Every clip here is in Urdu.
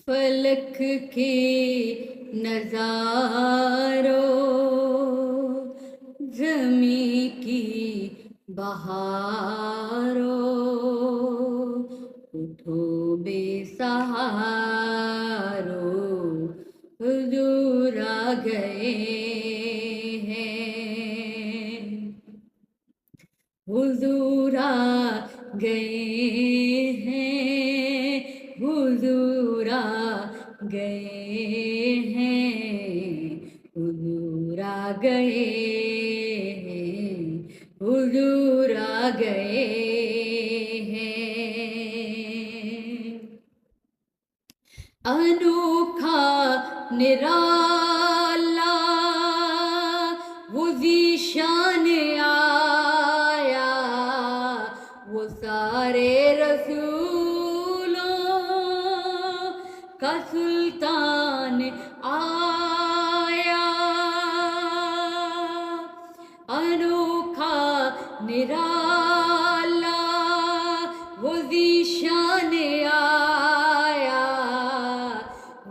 فلک کے نظاروں، زمیں کی بہاروں، اٹھو بے سہاروں، حضور آ گئے ہیں، حضور آ گئے ہیں، حضور آ گئے ہیں، حضور آ گئے ہیں، حضور آ گئے ہیں۔ انوکھا نرالا وہ ذیشان آیا، وہ سارے رسولوں کا سلطان آیا، انوکھا نرالا وہ ذیشان آیا،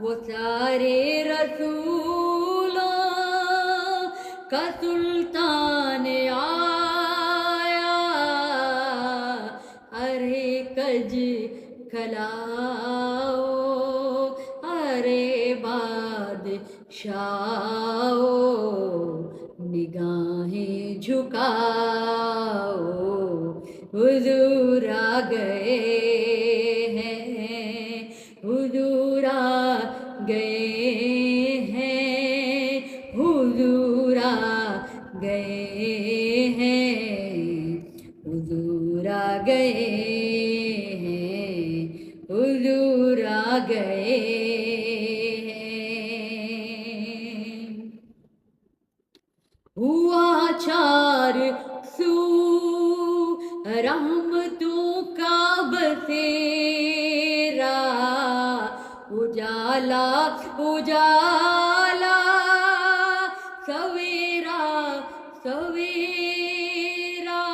وہ سارے رسولوں کا سلطان آیا، ارے کج کلاؤ، ارے بادشاہو، نگاہیں جھکاؤ، حضور آ گئے ہیں، حضور آ گئے ہیں، حضور آ گئے ہیں، حضور آ گئے ہیں، حضور آ گئے ہیں۔ ہوا چار سو رحمتوں کا بسیرا، اجالا اجالا، سویرا سویرا،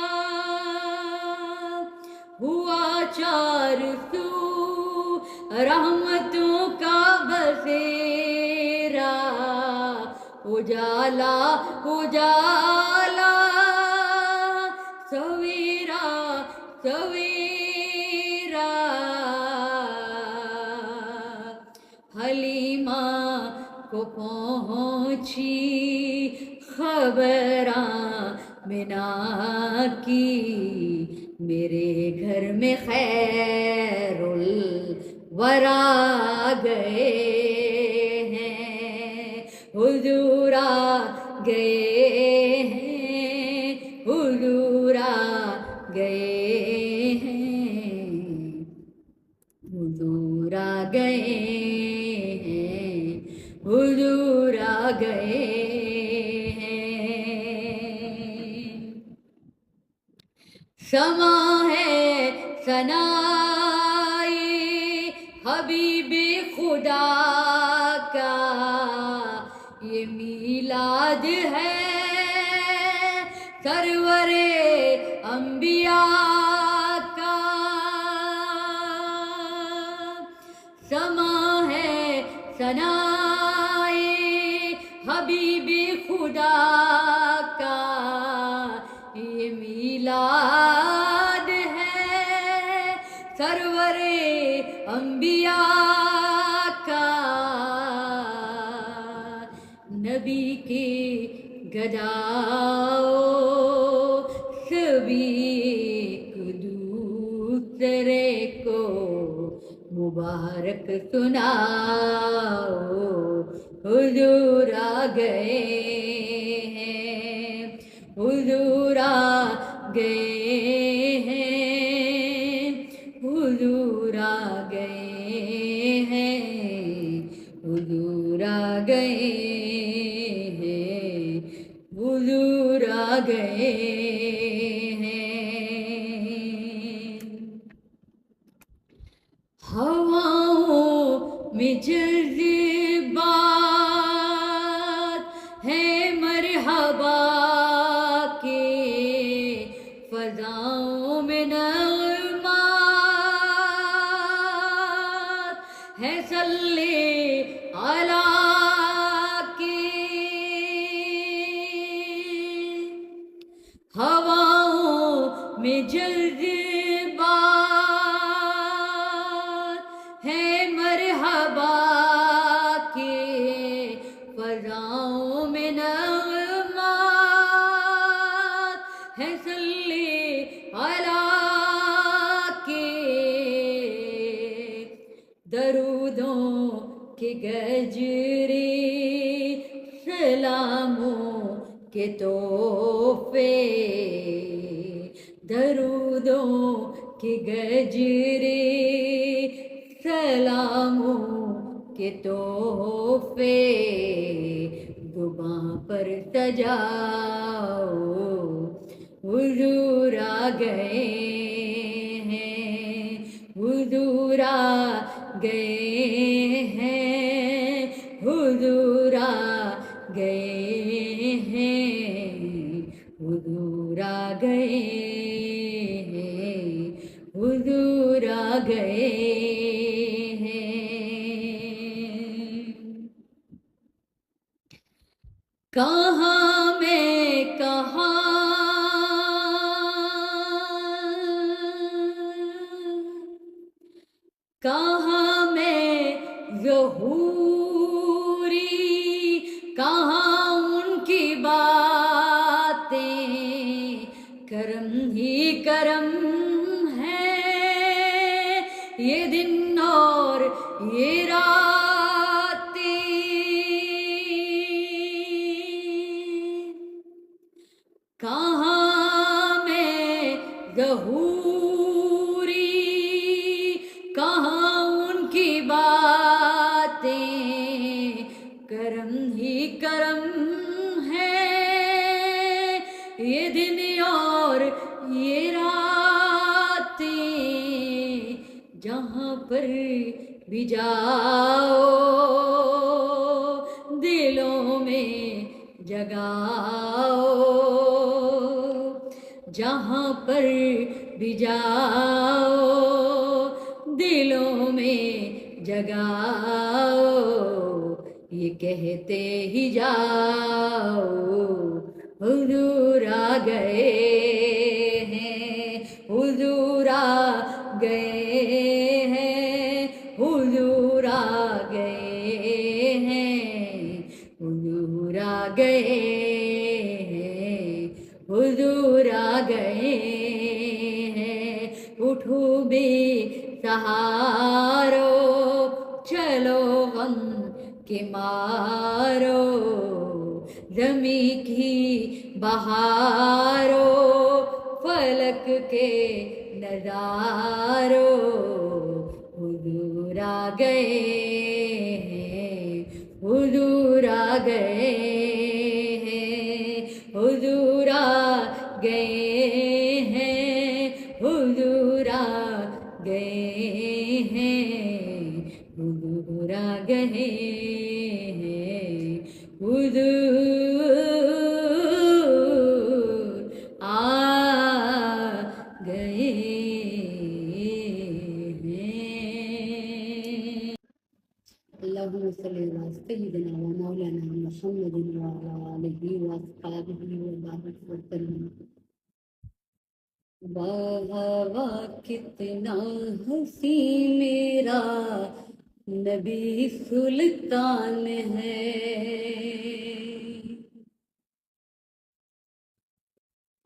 ہوا چار سو رحمتوں کا بسیرا، اجالا اجالا، سویرا سویرا، حلیمہ کو پہنچی خبر آمنہ کی، میرے گھر میں خیر الورا گئے ہیں، حضور آ گئے ہیں، حضور آ گئے ہیں، حضور آ گئے ہیں، حضور آ گئے ہیں۔ سما ہے ثنائے حبیب خدا کا، یہ میلاد ہے سرور انبیاء کا، سما ہے ثنائے حبیب خدا کا، یہ میلاد ہے سرور انبیاء کا، نبی کے گداؤ سبھی ایک دوسرے کو مبارک سناؤ، حضور آ گئے ہیں، حضور آ گئے ہیں، حضور آ گئے ہیں، حضور آ گئے ہیں، حضور آ گئے ہیں۔ ہواؤں میں جذبات ہے مرحبا کے، فضاؤں میں نغمات ہے ہے صلی علی کے ہواؤں میں جذبات ہے مرحبا کے فضاؤں میں نغمات ہے صلی علی کے درودوں کے گجرے سلاموں کے تحفے درودوں کے گجرے سلاموں کے تحفے زباں پر سجاؤ حضور آ گئے ہیں حضور آ گئے ہیں حضور آ گئے ہیں حضور آ گئے ہیں حضور آ گئے ہیں کہاں میں کہاں کہاں میں ظہوری کہاں ان کی باتیں کرم ہی کرم ہے یہ دن اور یہ راتیں کہاں میں ظہوری کہاں ان کی باتیں کرم ہی کرم ہے یہ دن اور یہ راتیں جہاں پر بھی جاؤ دلوں میں جگاؤ جہاں پر بھی جاؤ دلوں میں جگاؤ یہ کہتے ہی جاؤ حضور آ گئے ہیں حضور آ گئے ہیں حضور آ گئے ہیں حضور آ گئے ہیں حضور آ گئے ہیں اٹھو بے سہارو چلو غم کے مارو زمیں کی بہارو فلک کے نظارو حضور آ گئے ہیں حضور آ گئے ہیں حضور آ گئے ہیں حضور آ گئے ہیں حضور آ گئے ہیں حضور آ گئے ہیں اللہم صلی علی سیدنا و مولانا محمد وعلی آلہ واصحابہ وبارک وسلم واہ واہ کتنا حسی میرا نبی سلطان ہے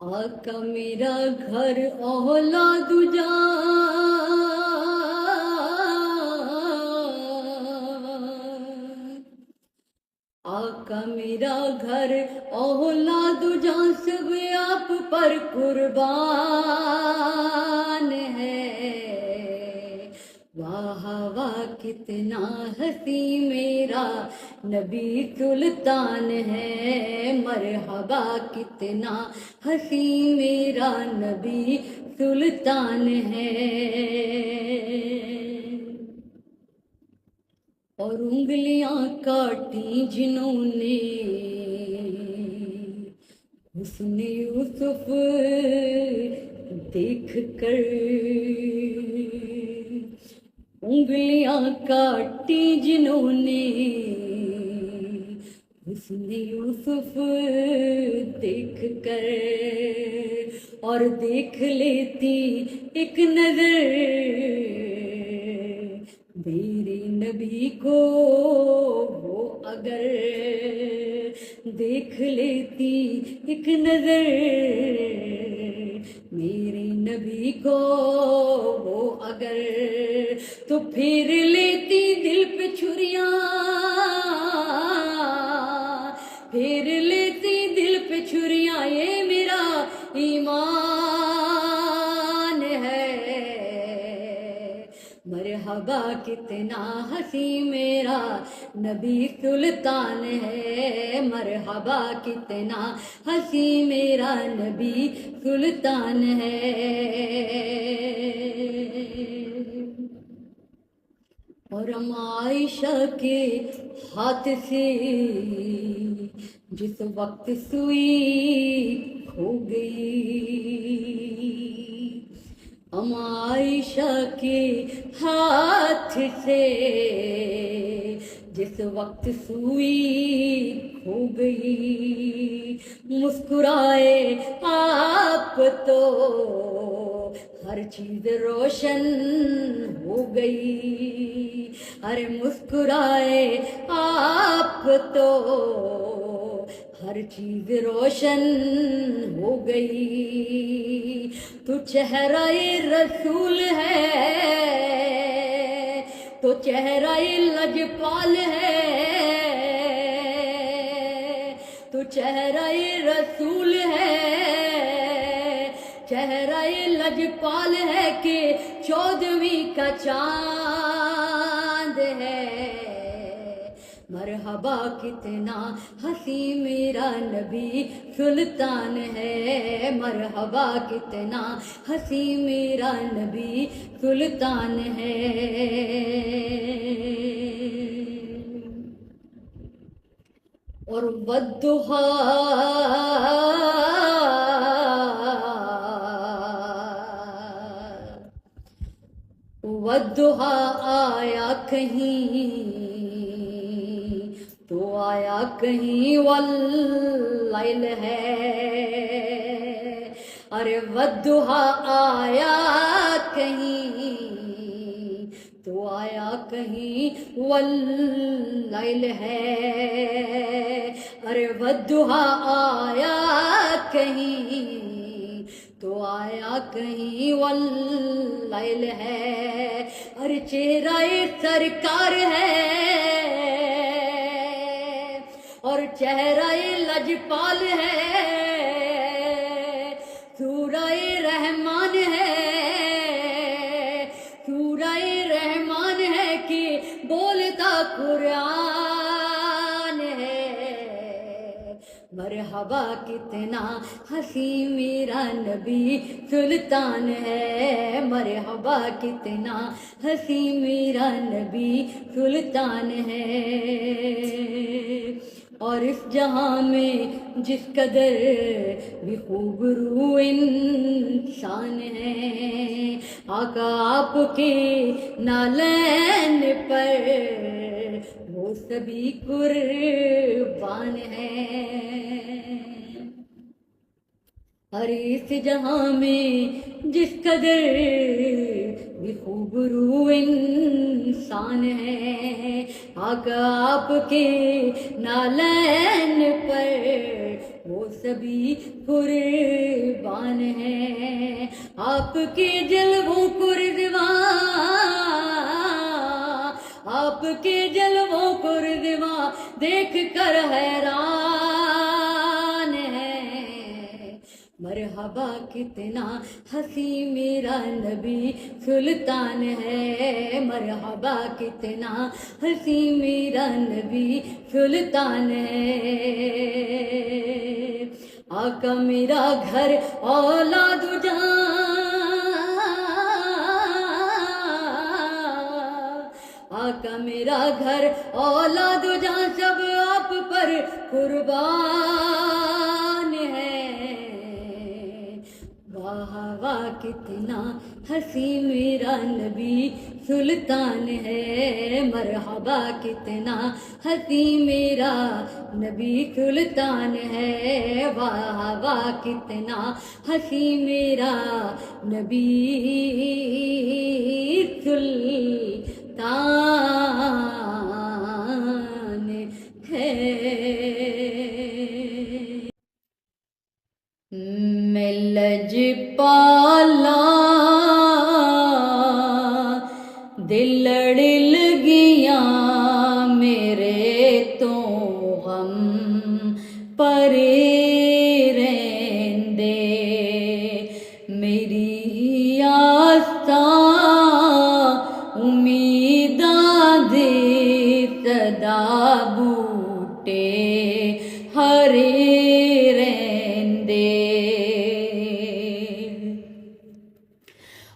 آقا میرا گھر اولاد جان آقا میرا گھر اولاد جان سب آپ پر قربان ہے واہ واہ کتنا حسی میرا نبی سلطان ہے مرحبا کتنا حسی میرا نبی سلطان ہے اور انگلیاں کاٹی جنہوں نے حسن یوسف دیکھ کر انگلیاں کاٹی جنہوں نے حسن یوسف دیکھ کر، اور دیکھ لیتی ایک نظر میرے نبی کو وہ اگر، دیکھ لیتی ایک نظر میرے نبی کو وہ اگر، تو پھر لیتی دل پہ چھریاں، پھر لیتی دل پہ چھریاں، یہ میرا ایمان ہے۔ مرحبا کتنا ہنسی میرا نبی سلطان ہے، مرحبا کتنا ہنسی میرا نبی سلطان ہے۔ اور ہم عائشہ کے ہاتھ سے جس وقت سوئی کھو گئی، ہم عائشہ کے ہاتھ سے جس وقت سوئی کھو گئی، مسکرائے آپ تو ہر چیز روشن ہو گئی، ارے مسکرائے آپ تو ہر چیز روشن ہو گئی، تو چہرہ رسول ہے، تو چہرہ لجپال ہے، تو چہرہ رسول ہے، چہرہ لجپال ہے کہ 14ویں کا چاند ہے۔ مرحبا کتنا ہنسی میرا نبی سلطان ہے، مرحبا کتنا ہنسی میرا نبی سلطان ہے۔ اور والضحیٰ والضحیٰ آیا کہیں تو آیا کہیں واللیل ہے، ارے والضحیٰ آیا کہیں تو آیا کہیں واللیل ہے، ارے والضحیٰ آیا کہیں تو آیا کہیں واللیل ہے، ارے چہرہ سرکار ہے اور چہرہ لجپال ہے، سورہ رحمان ہے، سورہ رحمان ہے کہ بولتا قرآن ہے۔ مرحبا کتنا ہنسی میرا نبی سلطان ہے، مرحبا کتنا ہنسی میرا نبی سلطان ہے۔ اور اس جہاں میں جس قدر بھی خوبرو انسان ہے، آقا آپ کے نالین پر وہ سبھی قربان ہیں۔ اور اس جہاں میں جس قدر بھی خوبرو انسان ہے، آقا آپ کے نالین پر وہ سبھی قربان ہیں۔ آپ کے جلووں کو رضوان، آپ کے جلووں کو رضوان دیکھ کر حیران ہے۔ مرحبا کتنا ہنسی میرا نبی سلطان ہے، مرحبا کتنا ہنسی میرا نبی سلطان ہے۔ آقا میرا گھر اولاد آقا میرا گھر اولاد جان سب آپ پر قربان ہے۔ واہ واہ کتنا ہنسی میرا نبی سلطان ہے، مرحبا کتنا ہنسی میرا نبی سلطان ہے، واہ واہ کتنا ہنسی میرا نبی سلطان ہے۔ میں لجپالا دل لڑ لگیاں میرے تو غم پرے رہندے، میری آستاں امیداں دے صدا بوٹے ہرے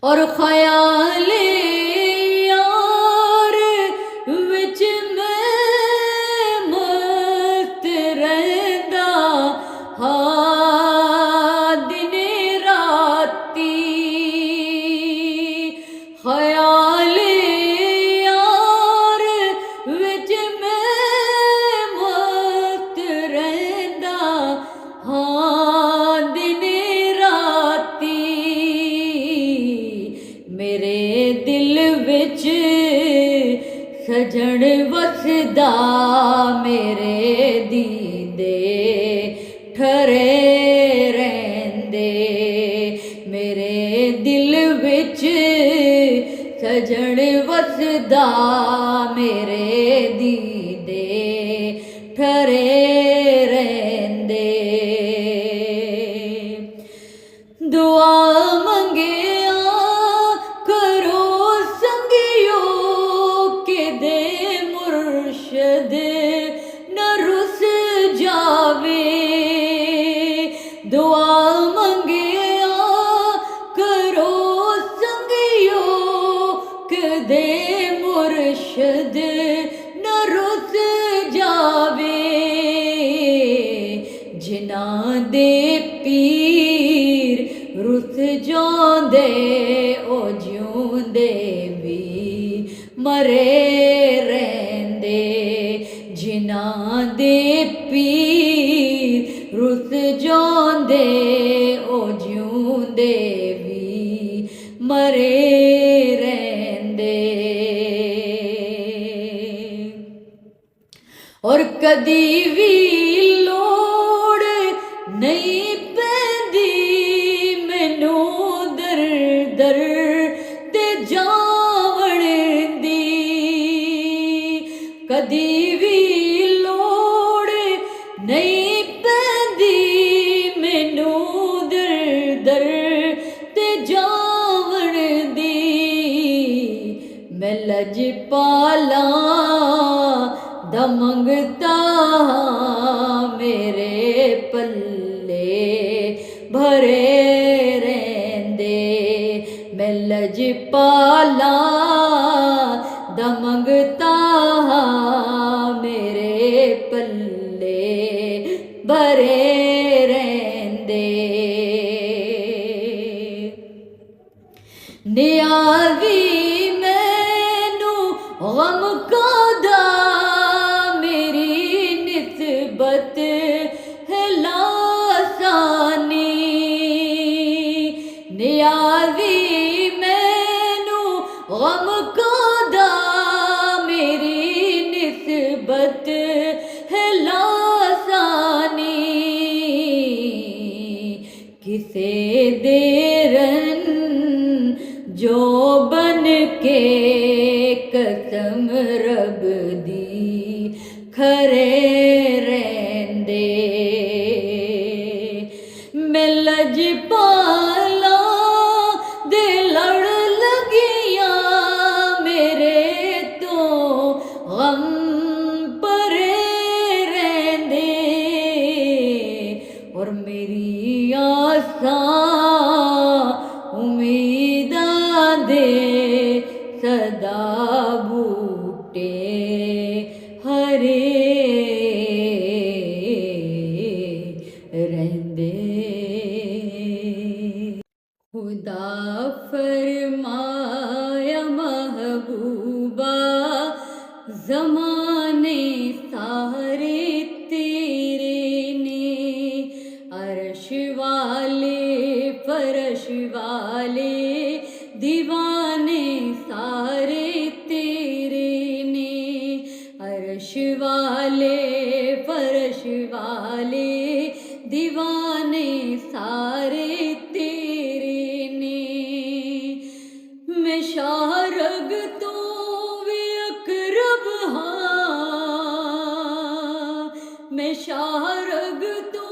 اور خیال یار وچ میں مست رہندا ہاں دن راتی، خیال یار وچ میں مست رہندا ہاں دن راتی، میرے دل وچ سجن وسدا میرے دیدے ٹھرے رہندے، میرے دل وچ سجن وسدا میرے دیدے ٹھرے رہندے، دعا منگیا کرو سنگیو کہ دے مرشد نہ رس جاوے، دعا منگیا کرو سنگیو کہ دے مرشد نہ رس جاوے، جنہاں دے پیر رس جاندے او جیوندے بھی مرے رہندے، جنہاں دے پیر رس جاندے او جیوندے بھی مرے رہندے، اور کدی بھی لوڑ نہیں پیندی مینوں در در تے جاون دی، کدی بھی لوڑ نہیں پیندی مینوں در در تے جاون دی، میں لجپالا دا منگتا میرے پلے بھرے رہندے، میں لجپالا دا منگتا میرے پلے بھرے رہندے، نیازی مینوں غم کادا میری نسبت ہے لاسانی، نیازی مینوں غم کادا میری نسبت ہے لاسانی، کسے دیرن جو بن کے قسم رب دی کھرے رہندے، میں لجپالا دے لڑ لگیاں میرے تو غم پرے رہندے، اور میری آساں امیداں دے صدا بوٹے ہرے رہندے، خدا فرمایا محبوب زمانے سارے تیرے نے، عرش والے فرش والے دیوانے سارے تیرے نے، عرش والے فرش والے دیوانے سارے تیرے نے، میں شارگ تو بھی اقرب ہاں، میں شارگ تو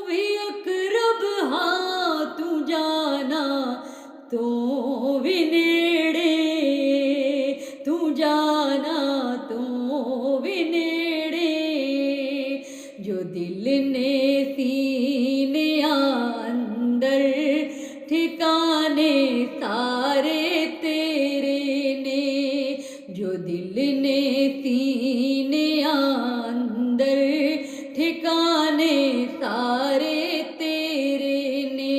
بھی اقرب ہاں، تو جانا تو بھی نیڑے، تو جانا تو بھی نیڑے، جو دل نے سینے اندر ٹھکانے سارے تیرے نے، جو دل نے سینے اندر ٹھکانے سارے تیرے نے،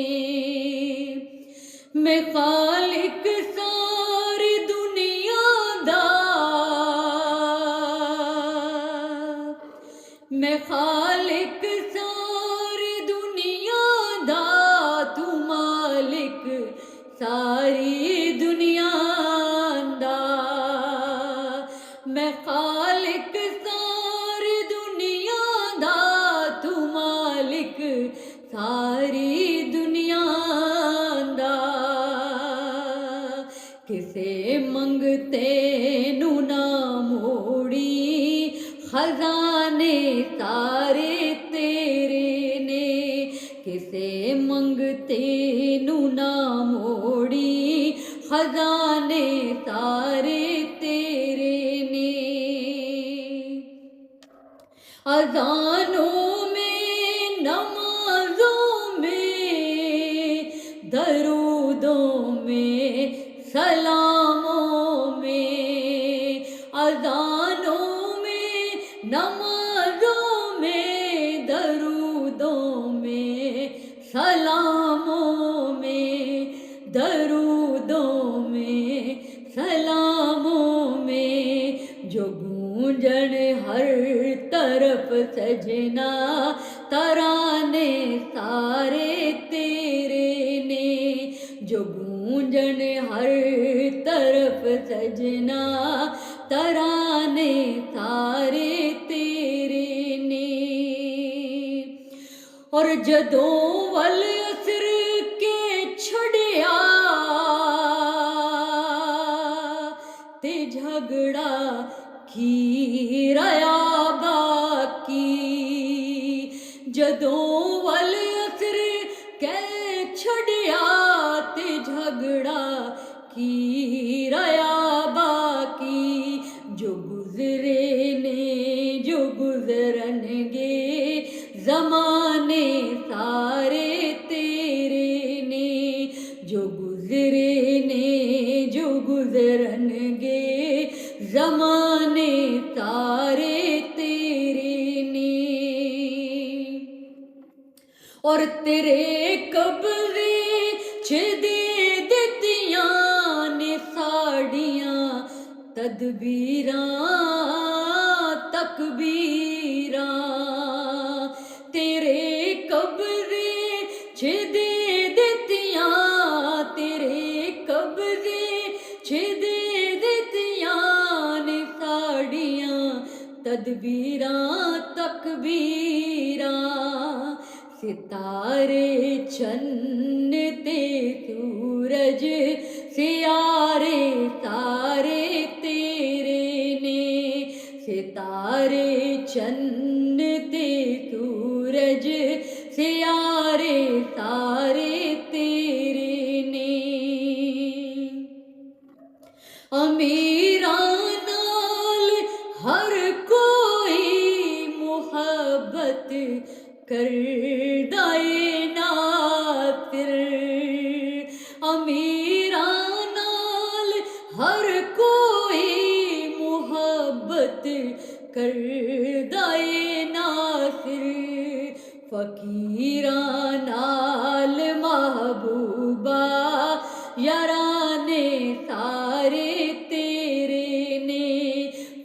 میں خالق ساری دنیا دا، میں خالق ساری دنیا دا، تو مالک ساری دنیا دا، میں خالق ساری دنیا دا، تو مالک ساری دنیا دا، کسے منگتے نو نہ موڑی خزانے سارے تیرے نے، کسے منگتے نو نہ موڑی خزانے سارے تیرے نے، اذانوں میں نمازوں میں درودوں میں سلاموں میں، اذانوں میں نمازوں میں درودوں میں سلاموں میں، درودوں میں سلاموں میں، جو گونجن ہر طرف سجنا ترانے سارے تیرے نے، جو گونجن ہر طرف سجنا ترانے سارے تیرے نے، اور جدوں ول عصر کے چھڑیا تے جھگڑا کی ریا باقی، جدوں ول عصر کے چھڑیا تے جھگڑا کی ریا باقی، جو گزرے نے جو گزرن گے زمانے سارے تیرے نے، جو گزرے نے جو گزرن گے زمانے سارے تیرے نے، اور تیرے قبضے چ دے دتیاں نے ساڑیاں تدبیراں تکبیراں، تیرے قبضے چ دے دتیاں، تیرے قبضے چ دے دتیاں نے ساڑیاں تدبیراں تکبیراں، ستارے چن تے سورج سیارے سارے تیرے نے، ستارے چن تے سورج سیارے سارے تیرے نے، امیراں نال ہر کوئی محبت کردہ اے ناصر، امیراں نال ہر کوئی محبت کردہ اے ناصر، فقیراں نال محبوبہ یارانے سارے تیرے نے،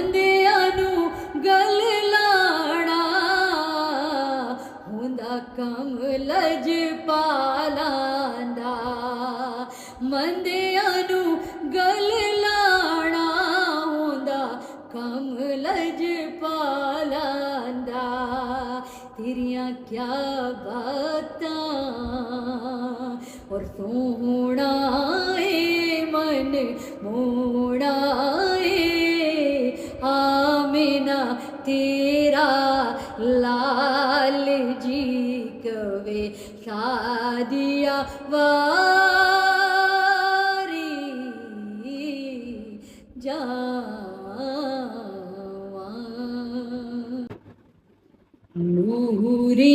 ਮੰਦਿਆਂ ਨੂੰ ਗਲ ਲਾਣਾ ਹੁੰਦਾ ਕੰਮ ਲਜਪਾਲਾਂ ਦਾ ਮੰਦਿਆਂ ਨੂੰ ਗਲ ਲਾਣਾ ਹੁੰਦਾ ਕੰਮ ਲਜਪਾਲਾਂ ਦਾ ਤੇਰੀਆਂ ਕਿਆ ਬਾਤਾਂ ਔਰ ਸੋਹਣਾ ਏ ਮਨ ਮੋਹਣਾ ਏ ਆਮਿਨਾ ਤੇਰਾ ਲਾਲ ਜੀ ਕਵੇ ਸਾਦੀਆ ਵਾਰੀ ਜਾਵਾਂ ਨੂਰੀ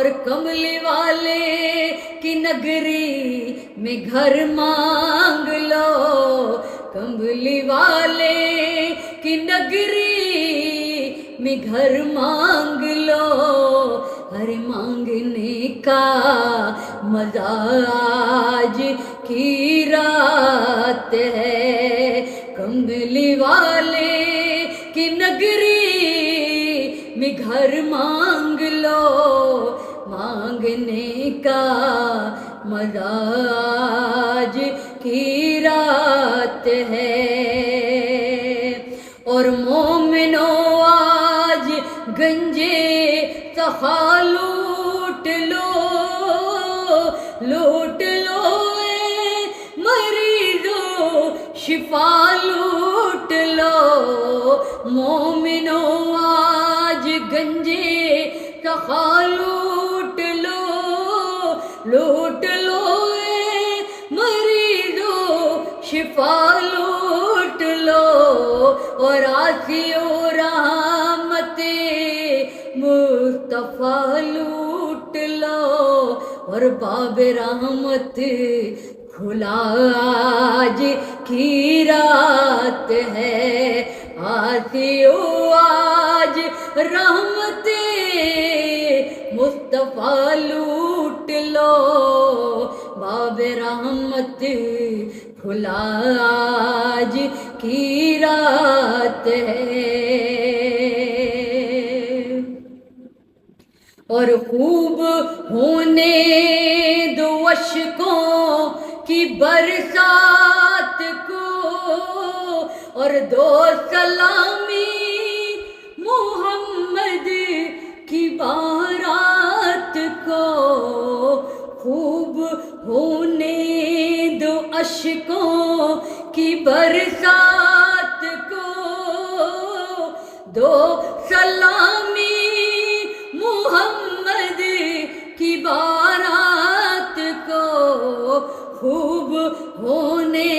اور کملی والے کی نگری میں گھر مانگ لو، کملی والے کی نگری میں گھر مانگ لو، ہر مانگنے کا مزہ آج کی رات ہے، کملی والے کی نگری میں گھر مانگ لو، مانگنے کا مزہ آج کی رات ہے۔ اور مومنو آج گنجے سخا لوٹ لو، لوٹ لو اے مریضو شفا لوٹ لو، مومنو آج گنجے سخا لوٹ لو، لوٹ لو اے مریضو شفا لوٹ لو، اور آسیو رحمت مصطفیٰ لوٹ لو، اور باب رحمت کھلا آج کی رات ہے، آسیو آج رحمت مصطفیٰ لوٹ لو، باب رحمت کھلا آج کی رات ہے۔ اور خوب ہونے دو اشکوں کی برسات کو، اور دو سلامی محمد کی بارات کو، خوب ہونے دو اشکوں کی برسات کو، دو سلامی محمد کی بارات کو، خوب ہونے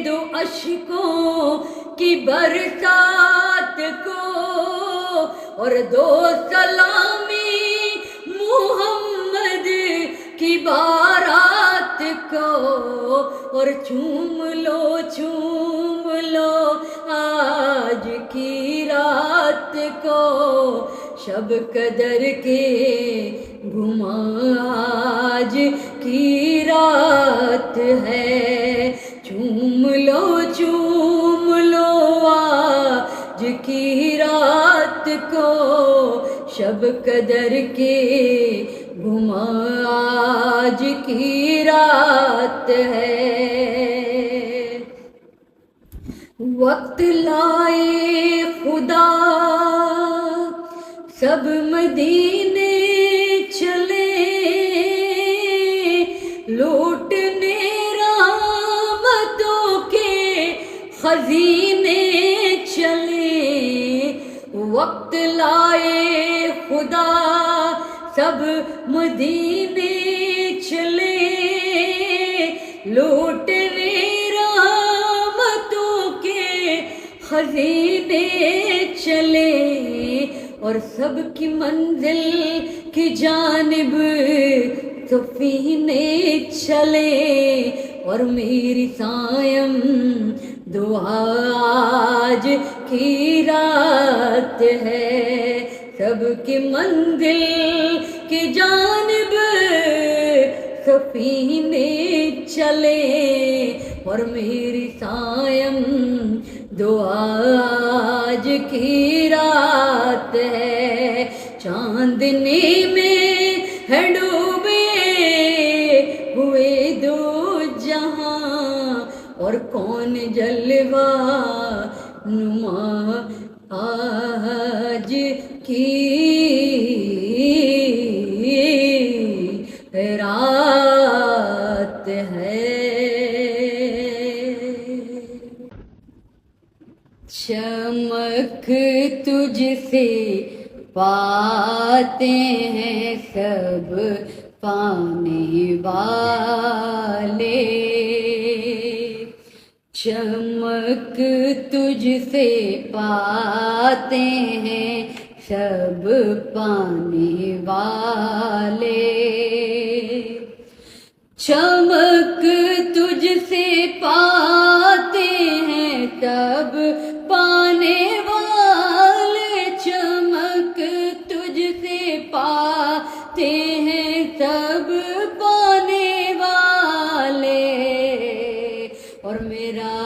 دو اشکوں کی برسات کو، اور دو سلامی محمد کی بارات کو، اور چوم لو آج کی رات کو، شب قدر کے گھما آج کی رات ہے، چوم لو آج کی رات کو، شب قدر کے گھما آج کی رات ہے۔ وقت لائے خدا سب مدینے چلے، لوٹنے رحمتوں کے خزینے چلے، وقت لائے خدا سب مدینے چلے، لوٹنے رحمتوں کے خزینے چلے، اور سب کی منزل کی جانب سفینے چلے، اور میری سائم دعا آج کی رات ہے، سب کی منزل کی جانب سفینے چلے، اور میری سائم دعا آج کی رات ہے، چاندنی میں ہے ڈوبے ہوئے دو جہاں، اور کون جلوہ نما آج کی رات ہے۔ چمک تجھ سے پاتے ہیں سب پانے والے، چمک تجھ سے پاتے ہیں سب پانے والے، چمک تجھ سے پاتے ہیں سب پانے والے، چمک تجھ سے پاتے ہیں سب پانے والے، اور میرا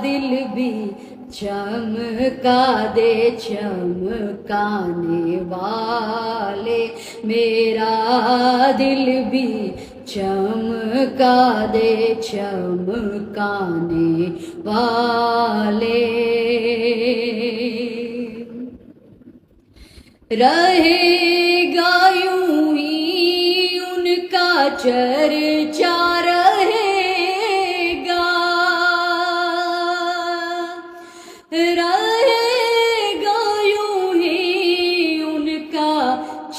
دل بھی چمکا دے چمکانے والے، میرا دل بھی چمکا دے چمکانے والے، رہے گا یوں ہی ان کا چرچا رہے گا، رہے گا یوں ہی ان کا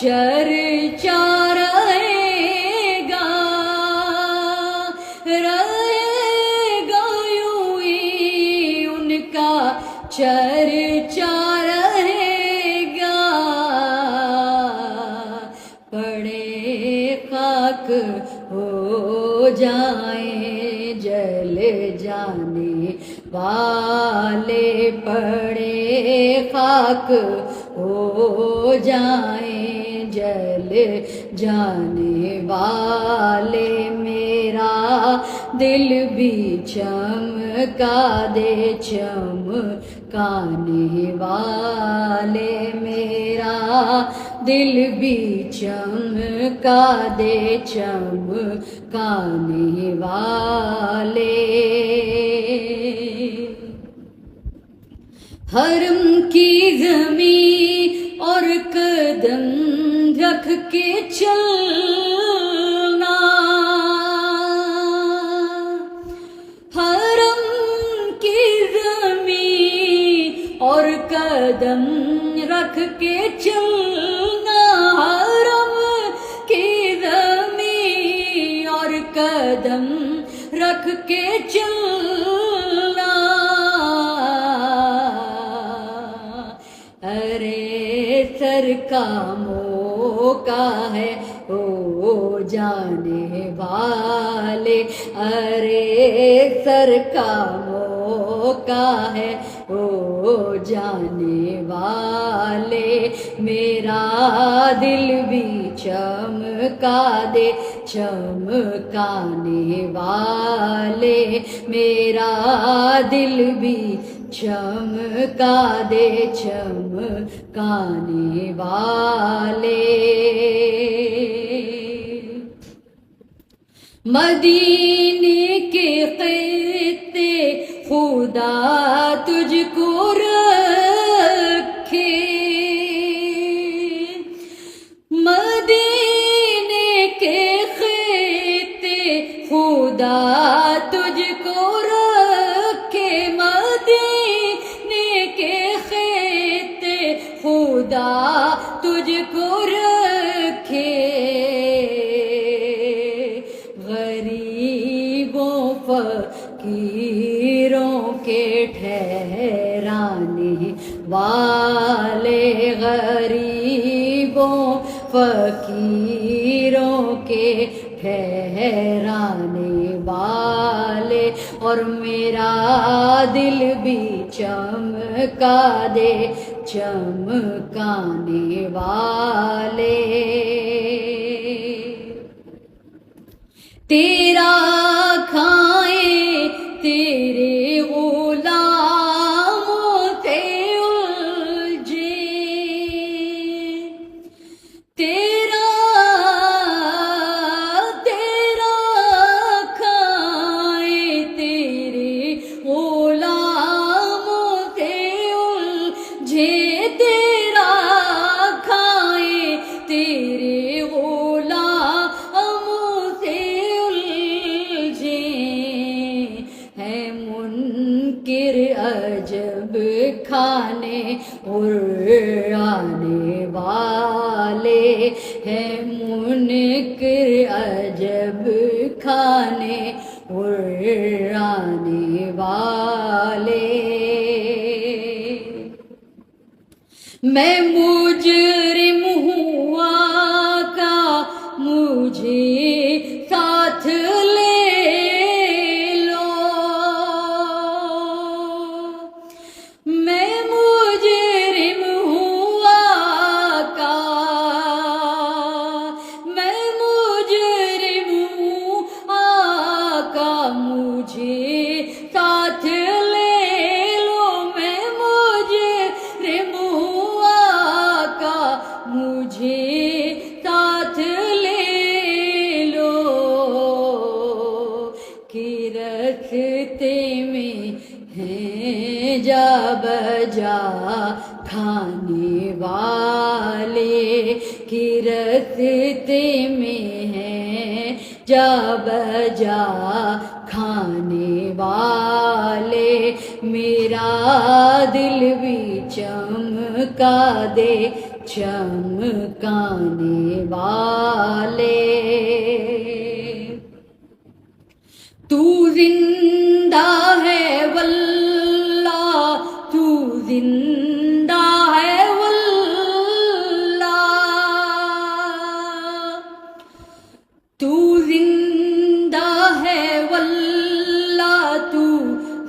چرچا رہے گا، رہے گا یوں ہی ان کا چرچا رہے گا، پڑے خاک ہو جائیں جل جانے والے، پڑے خاک ہو جائیں جل جانے والے، میرا دل بھی چمکا دے چمکانے والے، میرا دل بھی چمکا دے چمکانے والے، حرم کی زمین اور قدم رکھ کے چلنا، حرم کی زمین اور قدم رکھ کے چلنا، حرم کی زمین اور قدم رکھ کے چلنا، ارے سر کا موقع ہے او جانے والے، ارے سر کا موقع ہے او جانے والے، میرا دل بھی چمکا دے چمکانے والے، میرا دل بھی چمکا دے چمکانے والے، مدینے کے خطے خدا تجھ کو رکھے، مدینے کے خطے خدا تجھ کو رکھے، مدینے کے خطے خدا تجھ کو رکھے، غریبوں فقیروں کے ٹھہرانے والے، غریبوں فقیروں کے ٹھہرانے والے، اور میرا دل بھی چمکا دے چمکانے والے، تیرا کھائیں تیرے غلاموں سے الجھے، تیرا کھائیں تیرے غلاموں سے الجھے، تیرا کھائیں تیرے غلاموں سے الجھے، ہے منکر عجب کھانے اڑانے والے، ہے منکر عجب کھانے اڑانے والے، میں رستے میں ہیں جا بجا کھانے والے، کہ رستے میں ہیں جا بجا کھانے والے، میرا دل بھی چمکا دے چمکانے والے۔ تو زندہ ہے واللہ، تو زندہ ہے واللہ، تو زندہ ہے واللہ، تو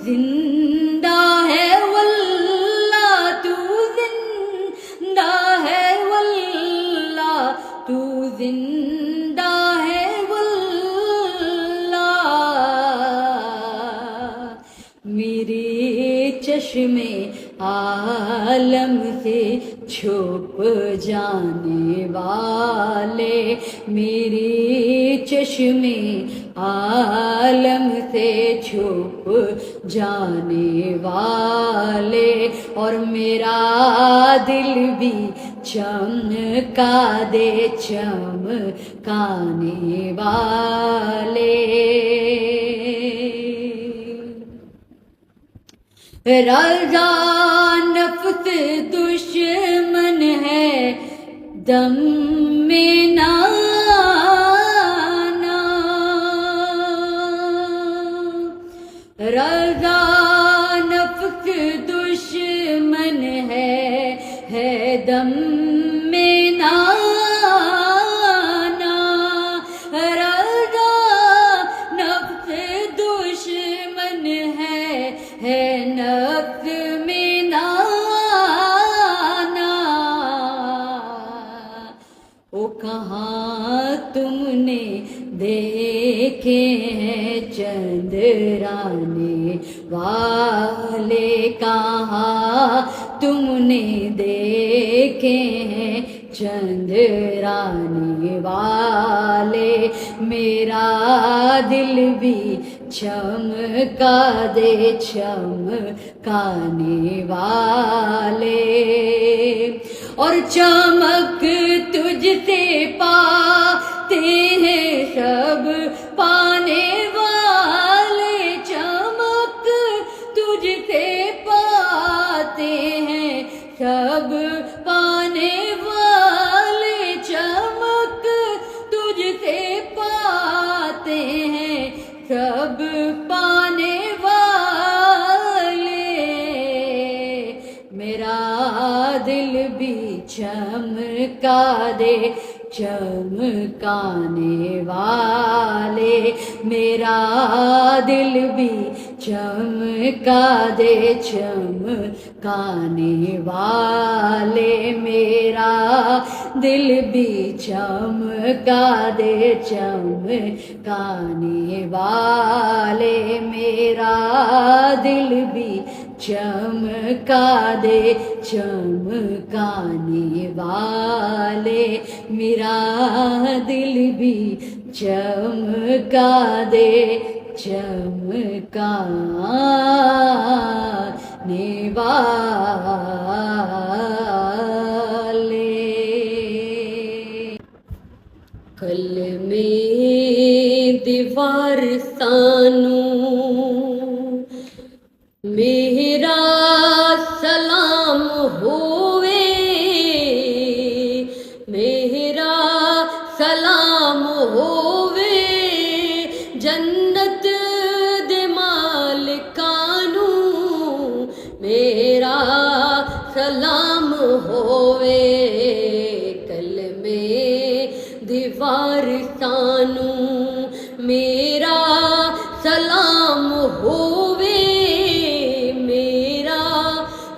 زندہ ہے واللہ، تو زندہ ہے واللہ، تو زندہ ہے واللہ، میرے چشمے عالم سے چھپ جانے والے، میرے چشمے عالم سے چھپ جانے والے، اور میرا دل بھی چمکا دے چمکانے والے۔ رضا نفس دشمن ہے دم میں نہ آنا، رضا نفس دشمن ہے دم میں نہ آنا، رضا نفس دشمن ہے نفس میں نہ آنا، او کہاں تم نے دیکھے ہیں چندرانے والے، کہاں تم نے دیکھے ہیں چندرانے والے، میرا دل بھی چمکا دے چمکانے والے، اور چمک تجھ سے پاتے ہیں سب پانے والے، چمک تجھ سے پاتے ہیں سب پانے والے، چمک تجھ سے پاتے ہیں سب پانے والے، میرا دل بھی چمکا دے چمکانے والے، میرا دل بھی چمکا دے چمکانے والے، میرا دل بھی چمکا دے چمکانے والے، میرا دل بھی چمکا دے چمکانے والے، میرا دل بھی چمکا دے چمکانے والے۔ کل میں دیوار سانو میرا سلام ہوئے، میرا سلام ہوئے، جنت دے مالکانو میرا سلام ہوئے، کلمے دیوار سانو میرا سلام ہوئے، میرا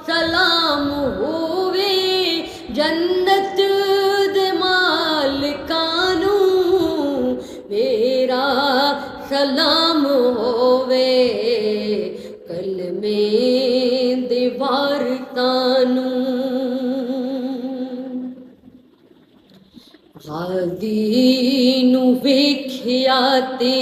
سلام ہوئے، جنت دے مالکانو میرا سلام ہوئے، کلمے دیوار سانو۔ غازی نو ویکھیا تے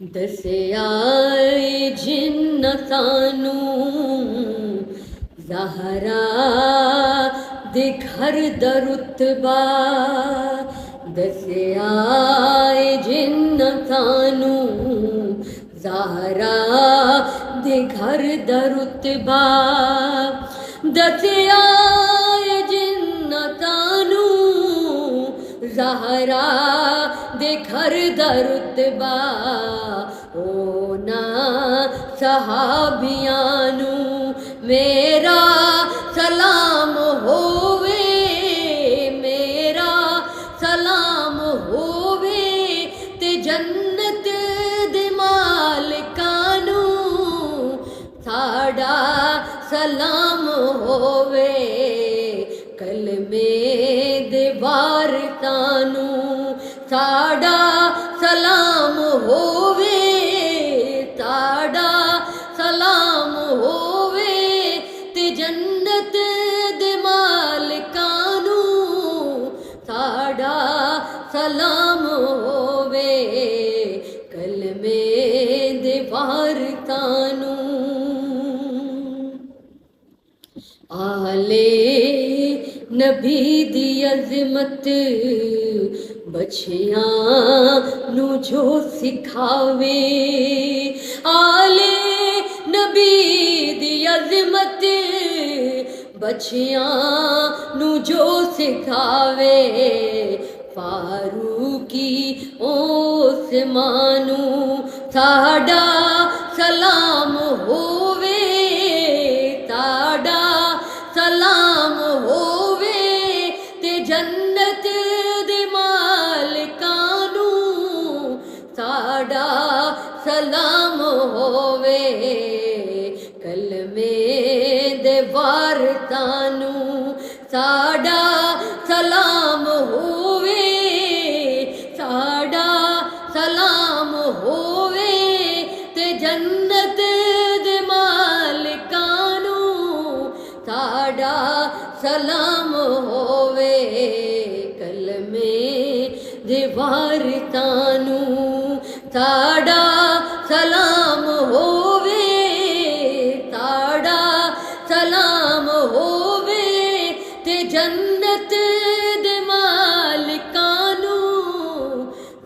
دسیا جنتانو زہرا دے گھر درتبہ، دسیا جنتانو زہرا دے گھر درتبہ، دسیا جنتانو زہرا دے گھر درتبہ، اونا صحابیانو میرا سلام ہووے، میرا سلام ہووے، تے جنت دے مالکانو ساڈا سلام ہووے، کلمے دے وارثانو ساڈا سلام ہووے، ساڈا سلام ہووے، تے جنت دے مالکانو ساڈا سلام ہووے، کلمے دے وارثانو آلے نبی دی عظمت بچیاں نو جو سکھاوے، آلے نبی دی عظمت بچیاں نو جو سکھاوے، فاروقی عثمانو ساڈا سلام ہووے، ساڈا سلام ہووے، تے جنت دے مالکانو ساڈا سلام ہووے، کلمے دے وارثانو ساڈا سلام ہووے، ساڈا سلام ہووے، تے جنت دے مالکانو ساڈا سلام ہووے، کلمے دے وارثانو ساڈا سلام ہووے، ساڈا سلام ہووے، تے جنت دے مالکانو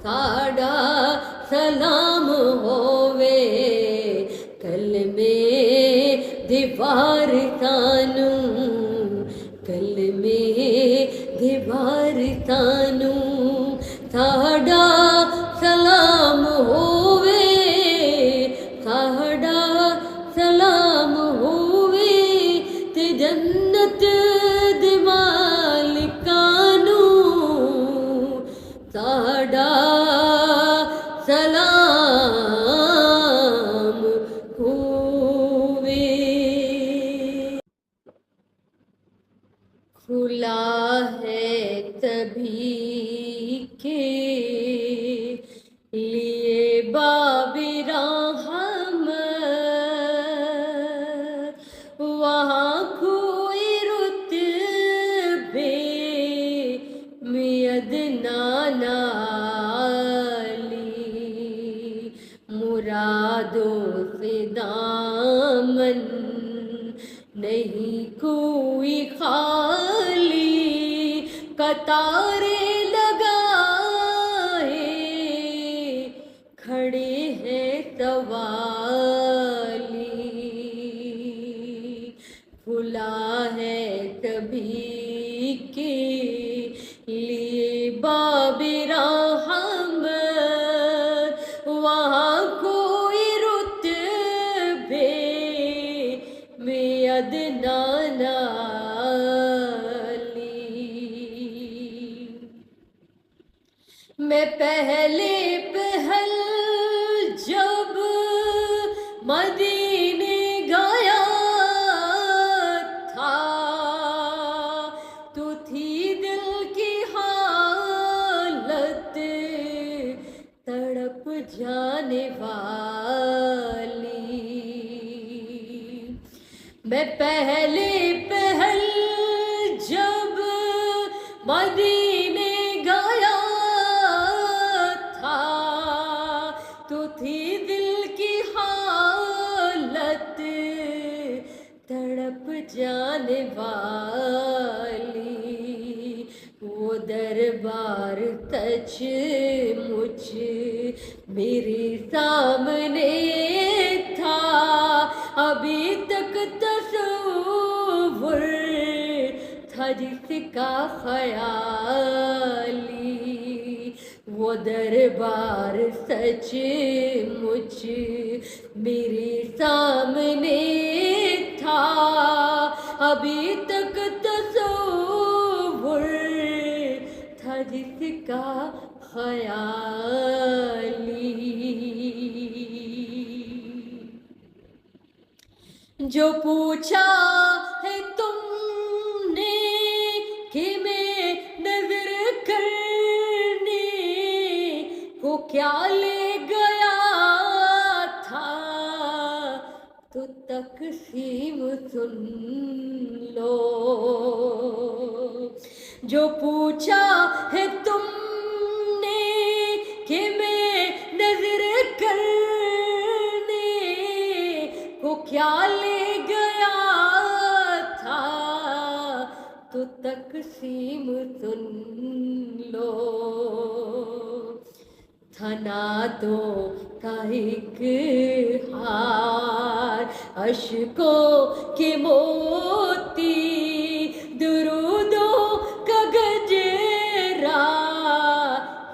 ساڈا سلام ہووے، کلمے دے وارثانو، کلمے دے وارثانو ساڈا سلام ہووے، ساڈا سلام ہووے، تے جنت دے مالکانو ساڈا سلام ہووے۔ کھلا ہے تبھی کے لیے باب رحمت، وہاں کوئی رتبے میں ادنا نالی، مرادوں سے دامن نہیں کوئی خالی، قطارے لگائے کھڑے ہیں سوالی، کھلا ہے کبھی کے لیے باب رحمت، وہاں کوئی رتبے میں ادنا نالی، میں پہلے پہل جب مدینے گیا تھا، تو تھی دل کی حالت تڑپ جانے والی، میں پہلے پہل جب مدینے گیا تھا، تو تھی دل کی حالت تڑپ جانے والی، وہ دربار سچ مجھ میرے سامنے تھا، ابھی تک تصور تھا جس کا خیالی، وہ دربار سچ مجھ میرے سامنے تھا، ابھی تک تصور تھا جس کا خیالی، جو پوچھا ہے تم نے کہ میں نظر کرنے کو کیا لے گیا تھا، تو تقسیم سن لو، جو پوچھا ہے تم نے کہ میں نظر کرنے کو کیا لے گیا تھا، تو تقسیم سن لو، تھا نعتوں کا ایک ہار اشکوں کے موتی، درودوں کا گجرا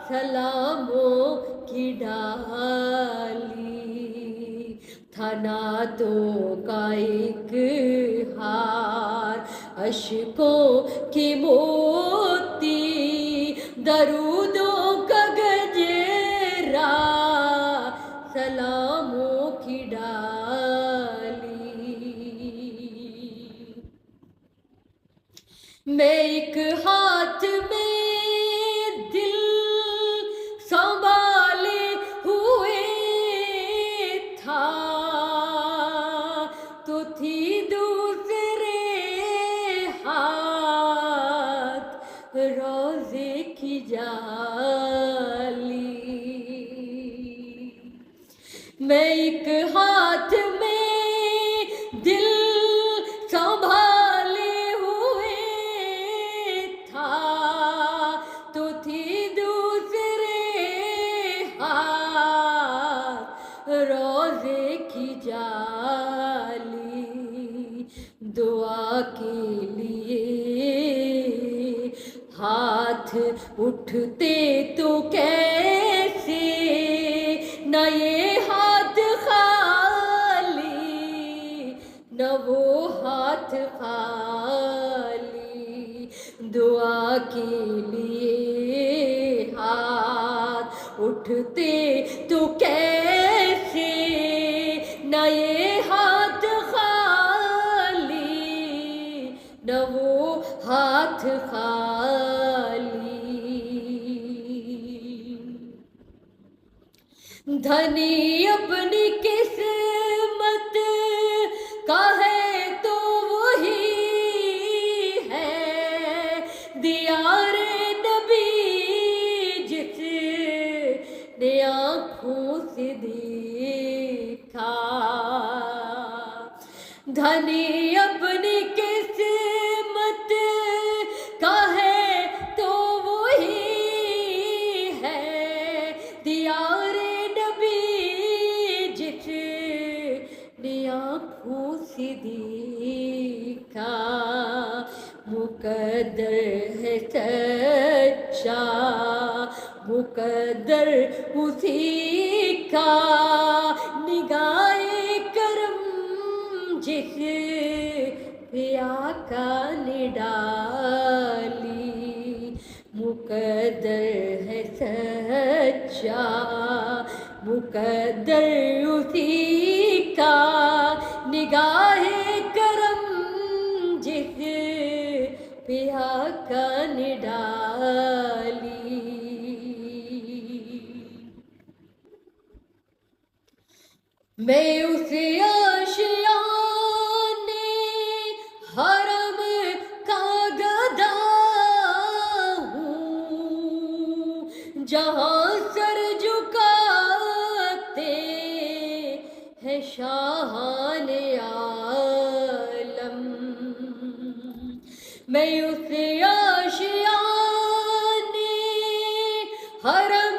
سلاموں کی ڈالی، تھا نعتوں کا ایک ہار اشکوں کی موتی، درودوں کا گجرا سلاموں کی ڈالی، میں ایک ہاتھ میں دل سنبھالے ہوئے تھا، تو تھی دوسرے ہاتھ روزے کی جالی، میں ایک ہاتھ میں دل سنبھالے ہوئے تھا، تو تھی دوسرے ہاتھ روزے کی جالی، دعا کے لیے ہاتھ اٹھتے تو کیسے، نہ یہ ہاتھ خالی نہ وہ ہاتھ خالی، دعا کے لیے ہاتھ اٹھتے تو کیسے، نہ یہ ہاتھ خالی نہ وہ ہاتھ خالی، دھنی اپنی قسمت کا ہے تو وہی ہے، دیار نبی جس نے آنکھوں سے دیکھا، دھنی اپنی قسمت کا ہے تو وہی ہے، دیار آنکھوں سے دیکھا، مقدر ہے سچا مقدر اسی کا، نگاہ کرم جس پہ آقا نے ڈالی، مقدر ہے سچا مقدر اسی کا، نگاہ کرم جس پہ آقا نے ڈالی، میں اسے آشیانے حرم کا گدا ہوں، جہاں سر جھکاتے شاہان عالم، میں اس آشیانے حرم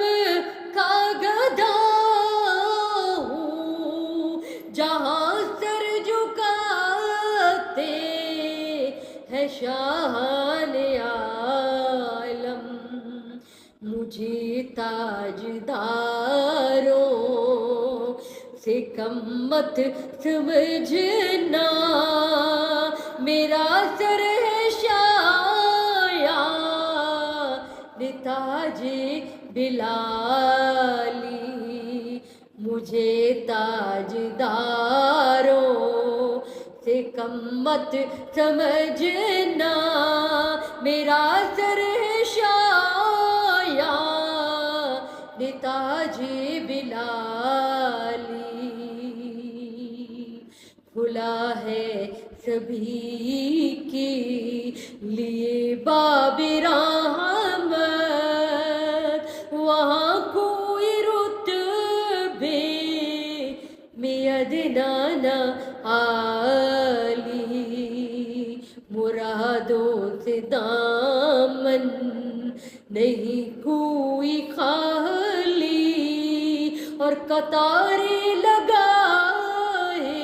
کا گدا ہوں، جہاں سر جھکاتے ہے شاہان عالم، مجھے تاجداروں سے کم مت سمجھنا، میرا سر ہے شایان تاج بلالی، مجھے تاجداروں سے کم مت سمجھنا، میرا سر ہے شایان تاج بلالی، کھلا ہے سبھی کے لیے باب رحمت، وہاں کوئی رتبے میں ادنا نہ عالی، مرادوں سے دامن نہیں کوئی خالی، اور قطاریں لگائے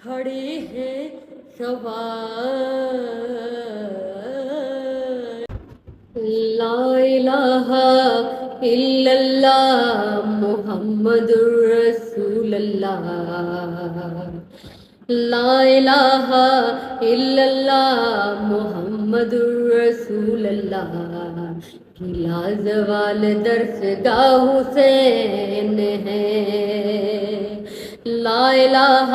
کھڑے ہیں سوار، لا الہ الا اللہ محمد رسول اللہ، لا الہ الا اللہ محمد رسول اللہ، کی لازوال درسگاہ حسین ہے، لا الہ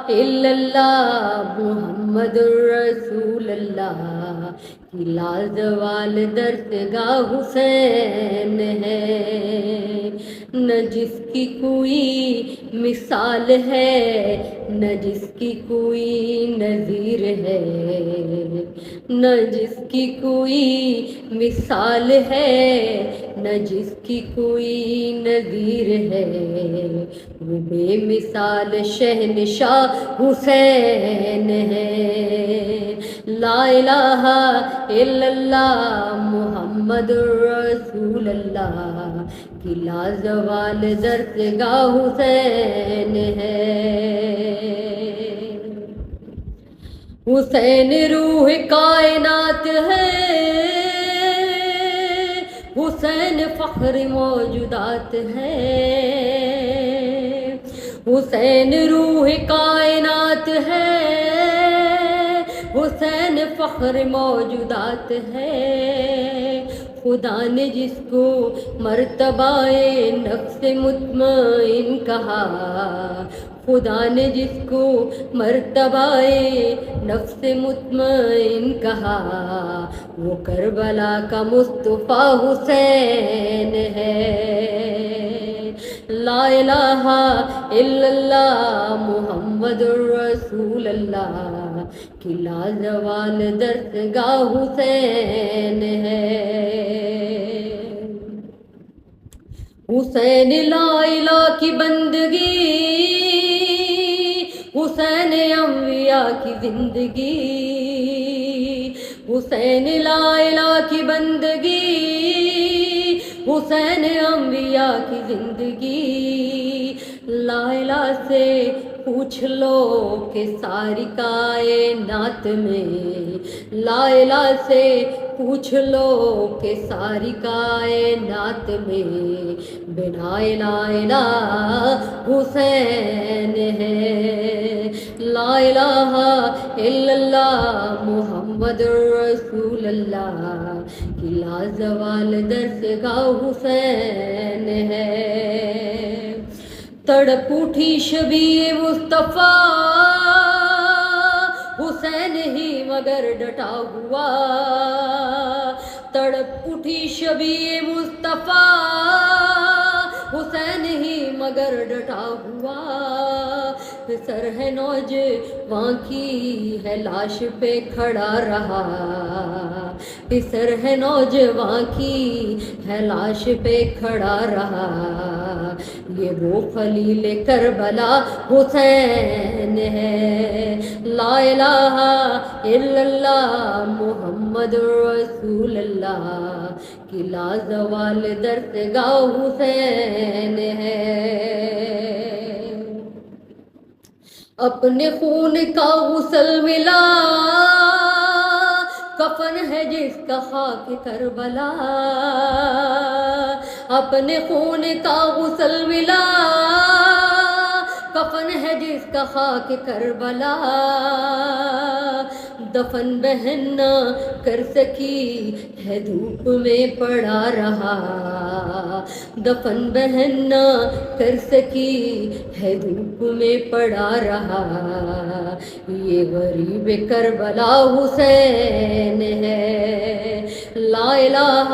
الا اللہ محمد رسول اللہ، کی لازوال درسگاہ حسین ہے، نہ جس کی کوئی مثال ہے، نہ جس کی کوئی نظیر ہے، نہ جس کی کوئی مثال ہے، نہ جس کی کوئی نظیر ہے، وہ بے مثال شہنشاہ حسین ہے، لا الہ الا اللہ محمد رسول اللہ، کی لازوال درسگاہ حسین ہے، حسین روح کائنات ہے، حسین فخر موجودات ہے، حسین روح کائنات ہے، حسین فخر موجودات ہے، خدا نے جس کو مرتبہ نفس مطمئن کہا، خدا نے جس کو مرتبہ نفس مطمئن کہا، وہ کربلا کا مصطفیٰ حسین ہے، لا الہ الا اللہ محمد رسول اللہ، کی لازوال درسگاہ حسین ہے، حسین لا الہ کی بندگی، حسین انبیاء کی زندگی، حسین لا الہ کی بندگی، حسین انبیاء کی زندگی، لا الہ سے پوچھ لو کہ ساری کائنات میں، لا الہ سے پوچھ لو کہ ساری کائنات میں، بنا لا الہ حسین ہے، لا الہ الا اللہ محمد رسول اللہ، کی لازوال درسگاہ حسین ہے، تڑپ اٹھی شبیہ مصطفیٰ، حسین ہی مگر ڈٹا ہوا، تڑپ اٹھی شبیہ مصطفیٰ، حسین ہی مگر ڈٹا ہوا، سر ہے نوجوان کی ہے لاش پہ کھڑا رہا، سر ہے نوجوان کی ہے لاش پہ کھڑا رہا، یہ وہ خلیل کربلا حسین ہے. لا الہ الا اللہ محمد رسول اللہ کی لازوال درسگاہ حسین ہے. اپنے خون کا غسل ملا کفن ہے جس کا خاک کربلا. اپنے خون کا غسل ملا کفن ہے جس کا خاک کربلا. دفن بہن نہ کر سکی ہے دھوپ میں پڑا رہا. دفن بہن نہ کر سکی ہے دھوپ میں پڑا رہا. یہ غریب کربلا حسین ہے. لا الہ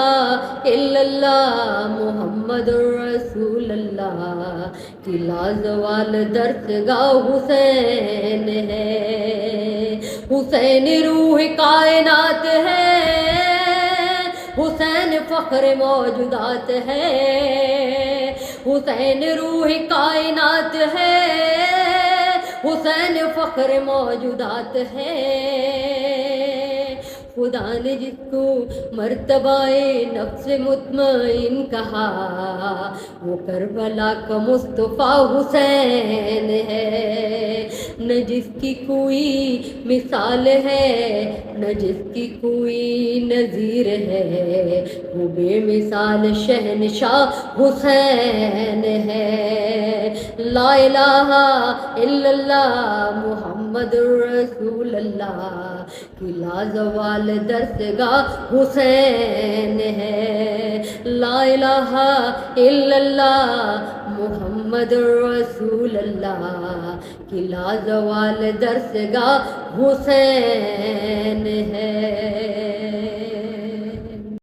الا اللہ محمد رسول اللہ کی لازوال درسگاہ حسین ہے. حسین روح کائنات ہے، حسین فخر موجودات ہے. حسین روح کائنات ہے، حسین فخر موجودات ہے. خدا نے جس کو مرتبہ نفس مطمئن کہا وہ کربلا کا مصطفیٰ حسین ہے. نہ جس کی کوئی مثال ہے نہ جس کی کوئی نظیر ہے، وہ بے مثال شہنشاہ حسین ہے. لا الہ الا اللہ محمد رسول اللہ کی لازوال درسگاہ حسین ہے. لا الہ الا اللہ محمد رسول اللہ کی لازوال درسگاہ حسین ہے.